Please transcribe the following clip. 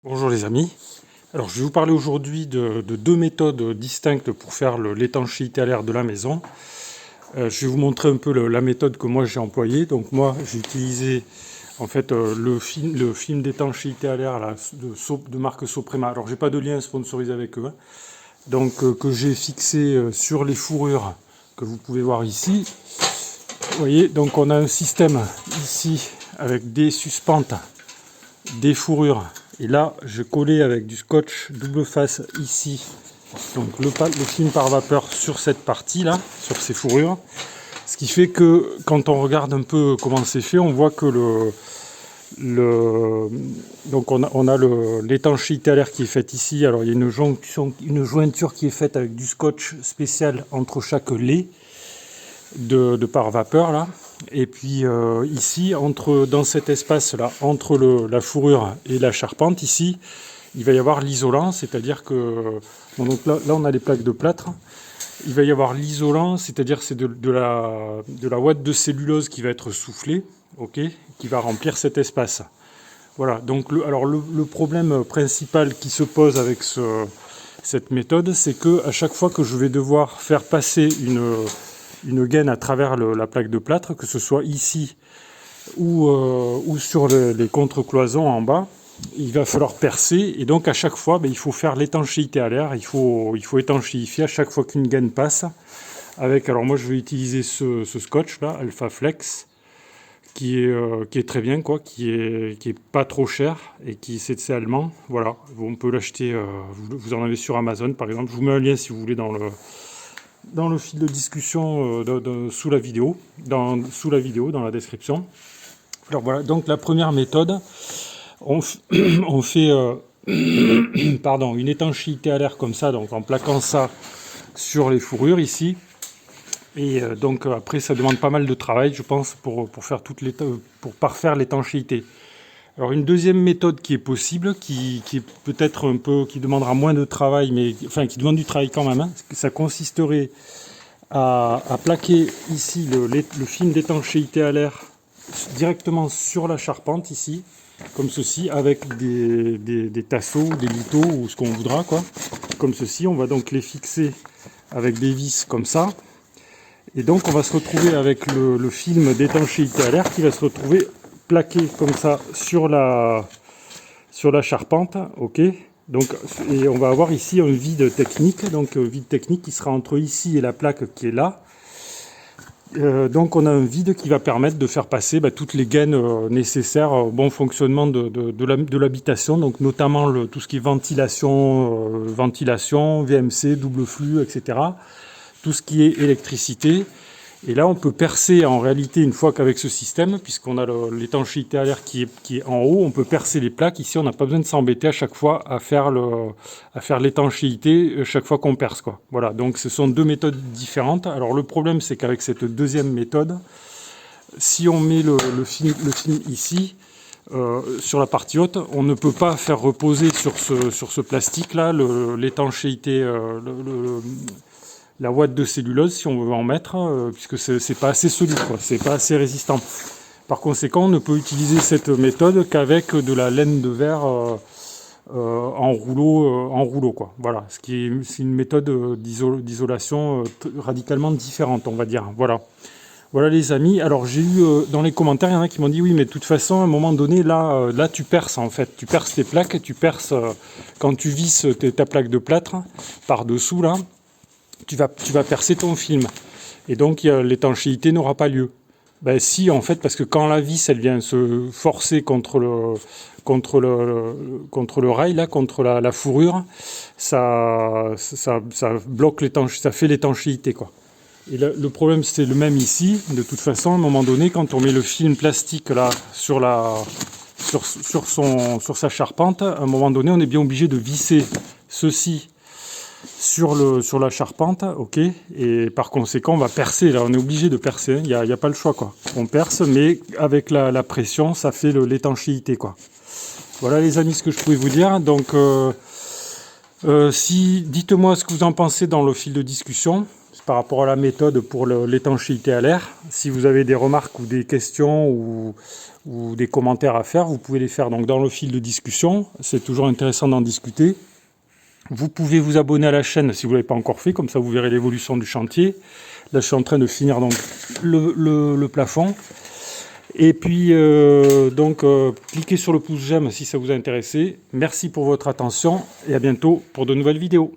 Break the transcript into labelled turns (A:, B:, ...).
A: Bonjour les amis. Alors je vais vous parler aujourd'hui de deux méthodes distinctes pour faire l'étanchéité à l'air de la maison. Je vais vous montrer un peu la méthode que moi j'ai employée. Donc moi j'ai utilisé en fait le film d'étanchéité à l'air de marque Soprema. Alors j'ai pas de lien sponsorisé avec eux, hein. Donc que j'ai fixé sur les fourrures que vous pouvez voir ici. Vous voyez, donc on a un système ici avec des suspentes, des fourrures. Et là, je collais avec du scotch double face ici, donc le film par vapeur sur cette partie-là, sur ces fourrures. Ce qui fait que quand on regarde un peu comment c'est fait, on voit que donc on a l'étanchéité à l'air qui est faite ici. Alors il y a une jointure qui est faite avec du scotch spécial entre chaque lait de par vapeur là. Et puis ici, dans cet espace-là, entre la fourrure et la charpente, ici, il va y avoir l'isolant, c'est-à-dire que... Bon, donc là, on a les plaques de plâtre. Il va y avoir l'isolant, c'est-à-dire c'est de la ouate de cellulose qui va être soufflée, ok, qui va remplir cet espace. Voilà, donc le problème principal qui se pose avec cette méthode, c'est que à chaque fois que je vais devoir faire passer une gaine à travers la plaque de plâtre, que ce soit ici ou sur les contre-cloisons en bas, il va falloir percer, et donc à chaque fois il faut faire l'étanchéité à l'air, il faut étanchéifier à chaque fois qu'une gaine passe alors moi je vais utiliser ce scotch là, Alpha Flex, qui est très bien, quoi, qui est pas trop cher, et c'est allemand. Voilà, on peut l'acheter, vous en avez sur Amazon par exemple. Je vous mets un lien si vous voulez dans le fil de discussion sous la vidéo, dans la description. Alors voilà, donc la première méthode, on fait pardon, une étanchéité à l'air comme ça, donc en plaquant ça sur les fourrures ici. Et donc après ça demande pas mal de travail, je pense, pour parfaire l'étanchéité. Alors une deuxième méthode qui est possible, qui est peut-être qui demandera moins de travail, mais enfin qui demande du travail quand même, hein, ça consisterait à plaquer ici le film d'étanchéité à l'air directement sur la charpente ici, comme ceci, avec des tasseaux, des lithos ou ce qu'on voudra, quoi, comme ceci. On va donc les fixer avec des vis comme ça, et donc on va se retrouver avec le film d'étanchéité à l'air qui va se retrouver plaqué comme ça sur la charpente, ok. Donc, et on va avoir ici un vide technique, donc vide technique qui sera entre ici et la plaque qui est là. Donc on a un vide qui va permettre de faire passer toutes les gaines nécessaires au bon fonctionnement de l'habitation, donc notamment tout ce qui est ventilation, VMC, double flux, etc. Tout ce qui est électricité. Et là, on peut percer en réalité, une fois qu'avec ce système, puisqu'on a l'étanchéité à l'air qui est en haut, on peut percer les plaques. Ici, on n'a pas besoin de s'embêter à chaque fois à faire l'étanchéité chaque fois qu'on perce, quoi. Voilà, donc ce sont deux méthodes différentes. Alors le problème, c'est qu'avec cette deuxième méthode, si on met le film ici, sur la partie haute, on ne peut pas faire reposer sur ce plastique-là l'étanchéité, la ouate de cellulose, si on veut en mettre, puisque c'est pas assez solide, quoi, c'est pas assez résistant. Par conséquent, on ne peut utiliser cette méthode qu'avec de la laine de verre en rouleau, quoi. Voilà, c'est une méthode d'isolation radicalement différente, on va dire. Voilà. Voilà les amis. Alors j'ai eu dans les commentaires, il y en a qui m'ont dit oui, mais de toute façon, à un moment donné, là tu perces en fait. Tu perces tes plaques, tu perces quand tu visses ta plaque de plâtre par dessous là. Tu vas percer ton film. Et donc l'étanchéité n'aura pas lieu. Ben si, en fait, parce que quand la vis, elle vient se forcer contre le rail, là, contre la fourrure, ça bloque ça fait l'étanchéité, quoi. Et le problème, c'est le même ici. De toute façon, à un moment donné, quand on met le film plastique là sur sa charpente, à un moment donné, on est bien obligé de visser ceci sur la charpente, ok, et par conséquent on va percer, là on est obligé de percer, il n'y a pas le choix, quoi. On perce, mais avec la pression ça fait l'étanchéité, quoi. Voilà les amis ce que je pouvais vous dire. Donc dites-moi ce que vous en pensez dans le fil de discussion. par rapport à la méthode pour l'étanchéité à l'air. Si vous avez des remarques ou des questions ou des commentaires à faire, vous pouvez les faire donc dans le fil de discussion. C'est toujours intéressant d'en discuter. Vous pouvez vous abonner à la chaîne si vous ne l'avez pas encore fait, comme ça vous verrez l'évolution du chantier. Là, je suis en train de finir donc le plafond. Et puis, cliquez sur le pouce j'aime si ça vous a intéressé. Merci pour votre attention et à bientôt pour de nouvelles vidéos.